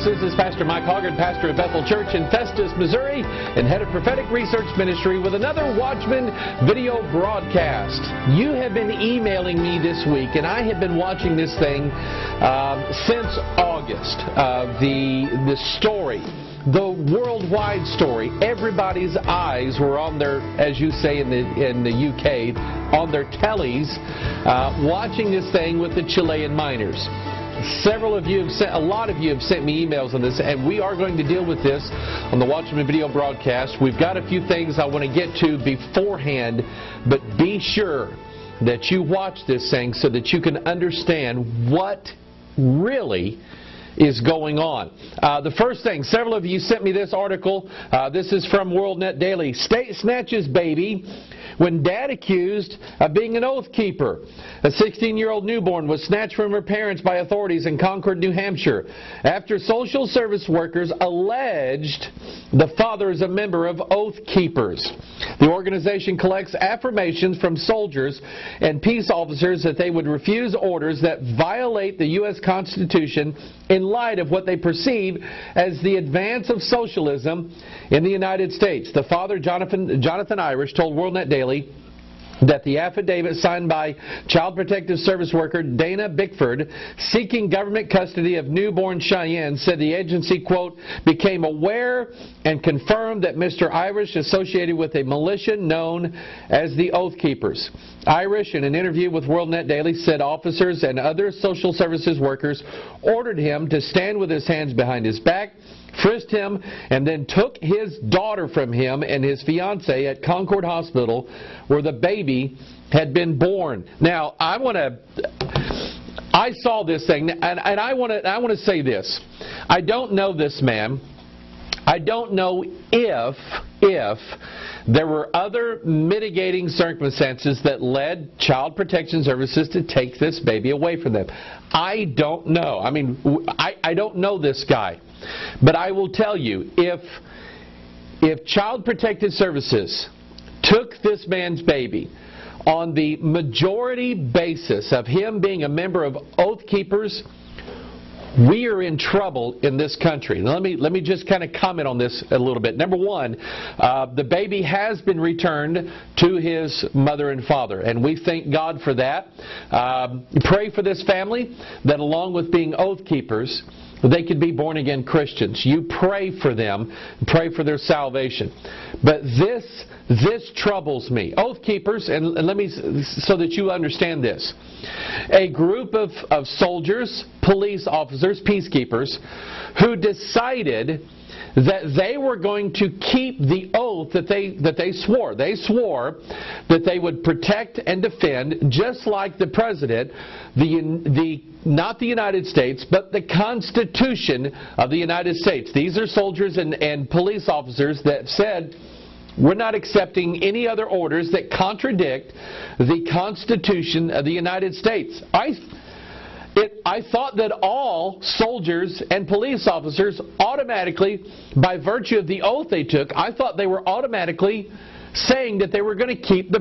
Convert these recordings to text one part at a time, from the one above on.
folks. This is Pastor Mike Hoggard, pastor of Bethel Church in Festus, Missouri, and head of prophetic research ministry with another Watchman video broadcast. You have been emailing me this week, and I have been watching this thing since August. The story, the worldwide story. Everybody's eyes were on their, as you say in the UK, on their tellies, watching this thing with the Chilean miners. Several of you have sent, a lot of you have sent me emails on this, and we are going to deal with this on the Watchman video broadcast. We've got a few things I want to get to beforehand, but be sure that you watch this thing so that you can understand what really is going on. The first thing, several of you sent me this article. This is from WorldNet Daily. State snatches baby when dad accused of being an oath keeper. A 16-year-old newborn was snatched from her parents by authorities in Concord, New Hampshire, after social service workers alleged the father is a member of Oath Keepers. The organization collects affirmations from soldiers and peace officers that they would refuse orders that violate the U.S. Constitution in light of what they perceive as the advance of socialism in the United States. The father, Jonathan Irish, told WorldNet Daily that the affidavit signed by Child Protective Service worker Dana Bickford seeking government custody of newborn Cheyenne said the agency, quote, became aware and confirmed that Mr. Irish associated with a militia known as the Oath Keepers. Irish, in an interview with WorldNet Daily, said officers and other social services workers ordered him to stand with his hands behind his back, frisked him, and then took his daughter from him and his fiancée at Concord Hospital, where the baby had been born. Now, I saw this thing, and I want to say this. I don't know this man. I don't know if there were other mitigating circumstances that led Child Protection Services to take this baby away from them. I don't know. I mean, I don't know this guy. But I will tell you, if Child Protective Services took this man's baby on the majority basis of him being a member of Oath Keepers, we are in trouble in this country. Now, let me just kind of comment on this a little bit. Number one, the baby has been returned to his mother and father, and we thank God for that. Pray for this family that along with being Oath Keepers, they could be born-again Christians. You pray for them, pray for their salvation. But this troubles me. Oath Keepers, and let me, so that you understand this. A group of soldiers, police officers, peacekeepers, who decided that they were going to keep the oath that they swore. They swore that they would protect and defend, just like the President, not the United States, but the Constitution of the United States. These are soldiers and police officers that said, we're not accepting any other orders that contradict the Constitution of the United States. I thought that all soldiers and police officers automatically, by virtue of the oath they took, I thought they were automatically saying that they were going to keep the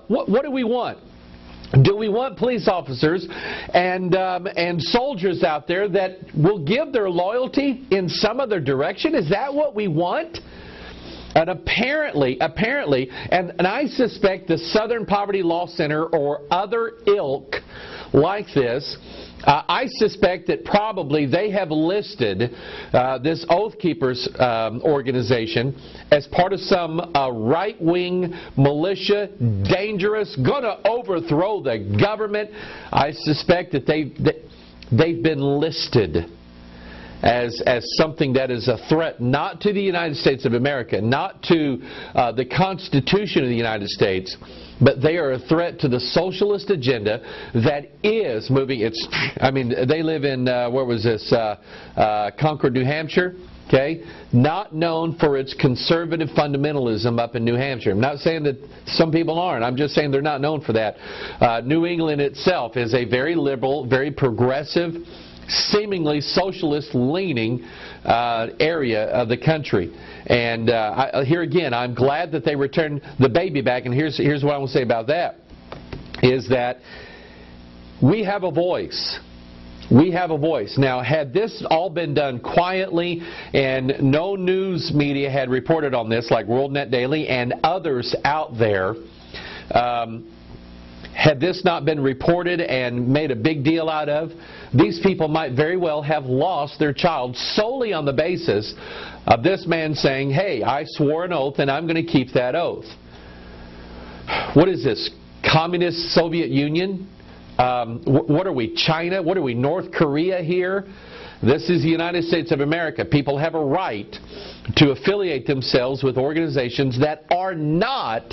What do we want? Do we want police officers and soldiers out there that will give their loyalty in some other direction? Is that what we want? And apparently, and I suspect the Southern Poverty Law Center or other ilk like this, I suspect that probably they have listed this Oath Keepers organization as part of some right-wing militia, dangerous, going to overthrow the government. I suspect that they've been listed as something that is a threat not to the United States of America, not to the Constitution of the United States, but they are a threat to the socialist agenda that is moving. They live in, where was this, Concord, New Hampshire, okay? Not known for its conservative fundamentalism up in New Hampshire. I'm not saying that some people aren't. I'm just saying they're not known for that. New England itself is a very liberal, very progressive, seemingly socialist-leaning area of the country. And here again, I'm glad that they returned the baby back. And here's what I want to say about that, is that we have a voice. We have a voice. Now, had this all been done quietly and no news media had reported on this, like WorldNet Daily and others out there, had this not been reported and made a big deal out of, these people might very well have lost their child solely on the basis of this man saying, hey, I swore an oath and I'm going to keep that oath. What is this? Communist Soviet Union? What are we, China? What are we, North Korea here? This is the United States of America. People have a right to affiliate themselves with organizations that are not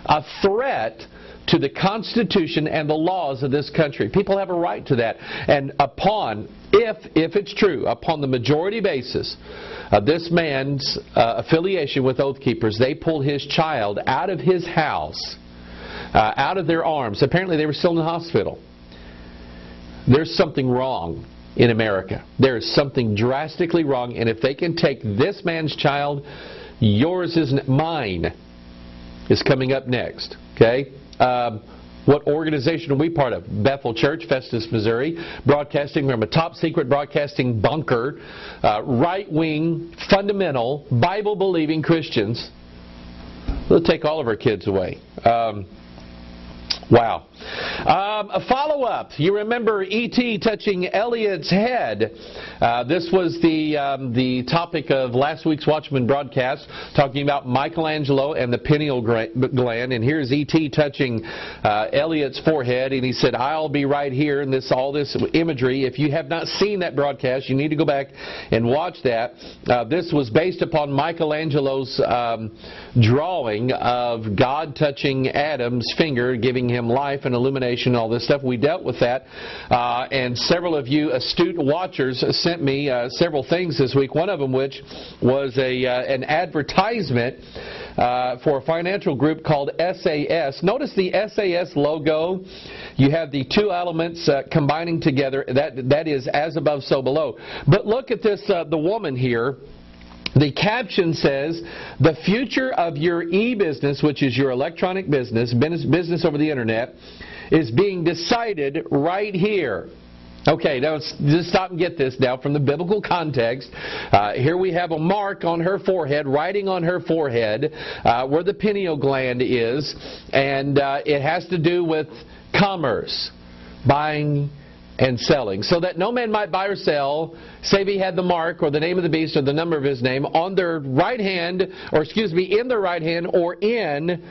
a threat to the Constitution and the laws of this country. People have a right to that. And upon, if it's true, upon the majority basis of this man's affiliation with Oath Keepers, they pulled his child out of his house, out of their arms. Apparently they were still in the hospital. There's something wrong in America. There is something drastically wrong, and if they can take this man's child, yours isn't, mine is coming up next. Okay? What organization are we part of? Bethel Church, Festus, Missouri, broadcasting from a top-secret broadcasting bunker, right-wing, fundamental, Bible-believing Christians. They'll take all of our kids away. Wow. A follow-up. You remember E.T. touching Elliott's head. This was the topic of last week's Watchman broadcast, talking about Michelangelo and the pineal gland. And here's E.T. touching Elliott's forehead, and he said, I'll be right here, and all this imagery. If you have not seen that broadcast, you need to go back and watch that. This was based upon Michelangelo's drawing of God touching Adam's finger, giving him life and illumination and all this stuff. We dealt with that, and several of you astute watchers sent me several things this week, one of them which was an advertisement for a financial group called SAS. Notice the SAS logo. You have the two elements combining together. That is as above, so below. But look at this, the woman here. The caption says, the future of your e-business, which is your electronic business over the internet, is being decided right here. Okay, now just stop and get this now from the biblical context. Here we have a mark on her forehead, writing on her forehead, where the pineal gland is, and it has to do with commerce, buying and selling, so that no man might buy or sell, save he had the mark or the name of the beast or the number of his name on their right hand, or in their right hand, or in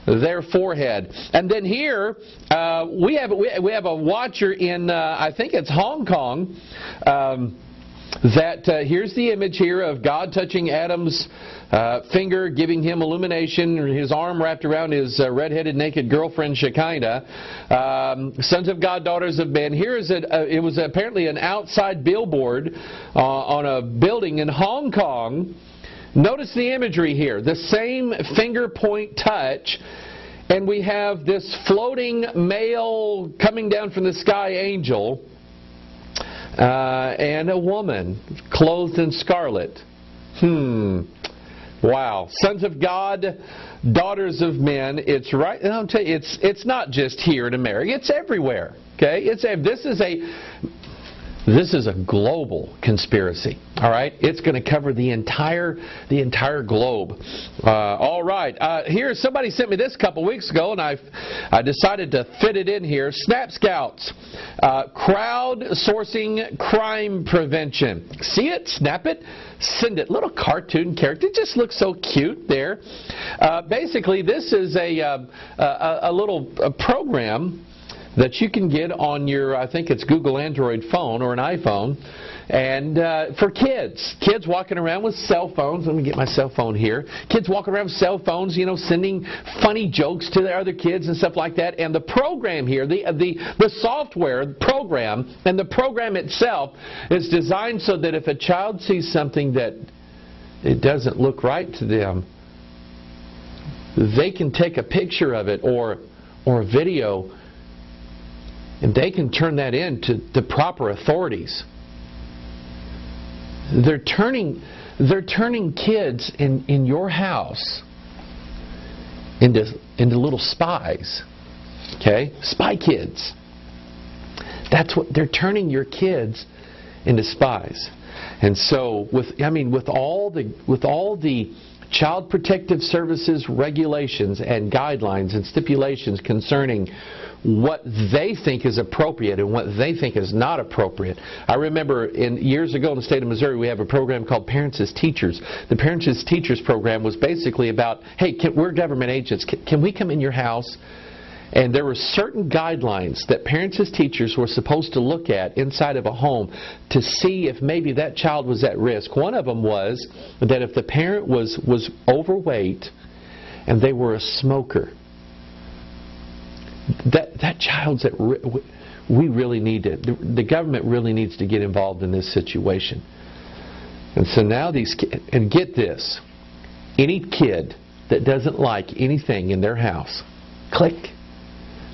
their forehead. And then here we have a watcher in I think it's Hong Kong. Here's the image here of God touching Adam's finger, giving him illumination, his arm wrapped around his red-headed naked girlfriend Shekinah. Sons of God, daughters of men. Here is it was apparently an outside billboard on a building in Hong Kong. Notice the imagery here, the same finger point touch, and we have this floating male coming down from the sky angel, and a woman clothed in scarlet. Wow. Sons of God, daughters of men. It's right. I'll tell you, it's not just here in America. It's everywhere. Okay. This is a global conspiracy. All right. It's going to cover the entire globe. All right. Here, somebody sent me this a couple weeks ago, and I decided to fit it in here. Snap Scouts, crowdsourcing crime prevention. See it? Snap it. Send it. Little cartoon character. It just looks so cute there. Basically, this is a little program that you can get on your, I think it's Google Android phone or an iPhone, and for kids walking around with cell phones. Let me get my cell phone here. Kids walking around with cell phones, sending funny jokes to their other kids and stuff like that. And the program here, the software program and the program itself is designed so that if a child sees something that it doesn't look right to them, they can take a picture of it or a video, and they can turn that in to the proper authorities. They're turning kids in your house into little spies. Okay? Spy kids. That's what they're turning your kids into spies. And so, with all the Child Protective Services regulations and guidelines and stipulations concerning what they think is appropriate and what they think is not appropriate. I remember years ago in the state of Missouri, we have a program called Parents as Teachers. The Parents as Teachers program was basically about, hey, we're government agents. Can we come in your house? And there were certain guidelines that parents as teachers were supposed to look at inside of a home to see if maybe that child was at risk. One of them was that if the parent was overweight and they were a smoker, that child's at risk. We really need to, the government really needs to get involved in this situation. And so now these kids, and get this, any kid that doesn't like anything in their house, click.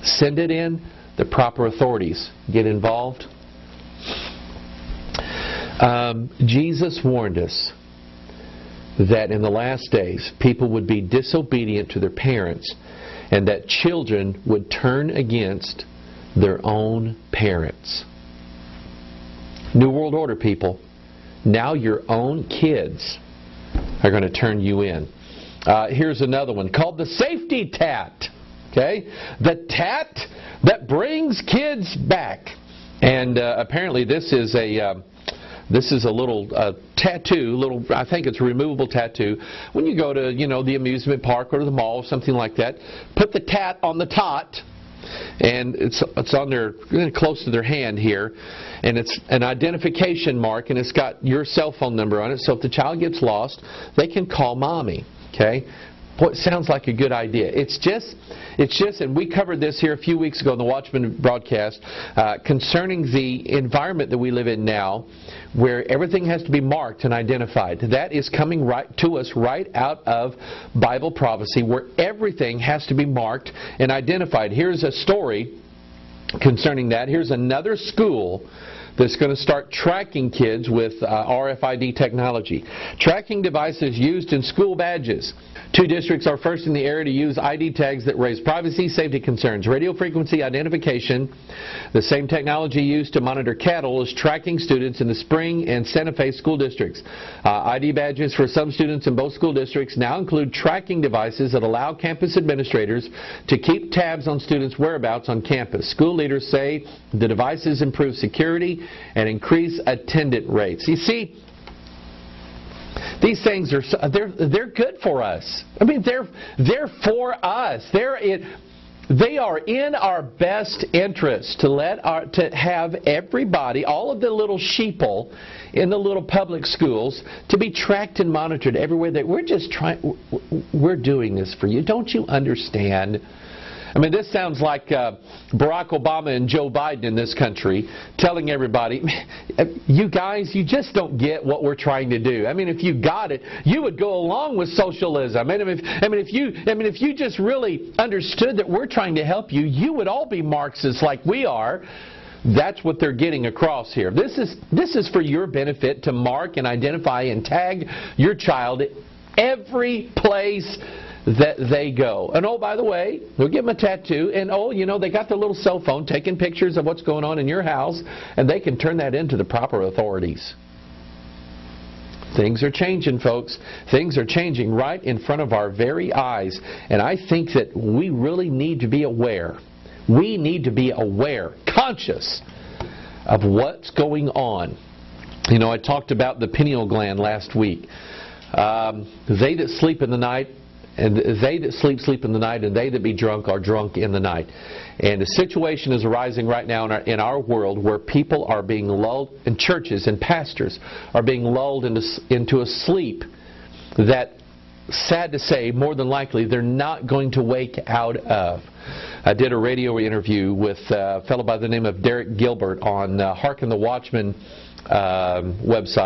Send it in. The proper authorities get involved. Jesus warned us that in the last days people would be disobedient to their parents and that children would turn against their own parents. New World Order, people. Now your own kids are going to turn you in. Here's another one called the safety tat. Okay, the tat that brings kids back, and apparently this is a little tattoo. I think it's a removable tattoo. When you go to the amusement park or to the mall or something like that, put the tat on the tot, and it's on their close to their hand here, and it's an identification mark, and it's got your cell phone number on it. So if the child gets lost, they can call mommy. Okay. Boy, it sounds like a good idea. It's just, and we covered this here a few weeks ago in the Watchman broadcast concerning the environment that we live in now, where everything has to be marked and identified. That is coming right to us right out of Bible prophecy, where everything has to be marked and identified. Here's a story concerning that. Here's another school that's going to start tracking kids with RFID technology. Tracking devices used in school badges. 2 districts are first in the area to use ID tags that raise privacy, safety concerns. Radio frequency identification, the same technology used to monitor cattle, is tracking students in the Spring and Santa Fe school districts. ID badges for some students in both school districts now include tracking devices that allow campus administrators to keep tabs on students' whereabouts on campus. School leaders say the devices improve security and increase attendance rates. You see, these things they're good for us. I mean, they're for us. They are in our best interest to have everybody, all of the little sheeple in the little public schools, to be tracked and monitored everywhere. That we're doing this for you. Don't you understand? I mean, this sounds like Barack Obama and Joe Biden in this country telling everybody, you guys, you just don't get what we're trying to do. I mean, if you got it, you would go along with socialism. If you just really understood that we're trying to help you, you would all be Marxists like we are. That's what they're getting across here. This is for your benefit, to mark and identify and tag your child every place that they go. And oh, by the way, we'll give them a tattoo, and they got their little cell phone taking pictures of what's going on in your house, and they can turn that into the proper authorities. Things are changing, folks. Things are changing right in front of our very eyes, and I think that we really need to be aware. We need to be aware, conscious of what's going on. I talked about the pineal gland last week. They that sleep in the night, and they that sleep in the night, and they that be drunk are drunk in the night. And a situation is arising right now in our world where people are being lulled, and churches and pastors are being lulled into a sleep that, sad to say, more than likely they're not going to wake out of. I did a radio interview with a fellow by the name of Derek Gilbert on Hearken the Watchman website.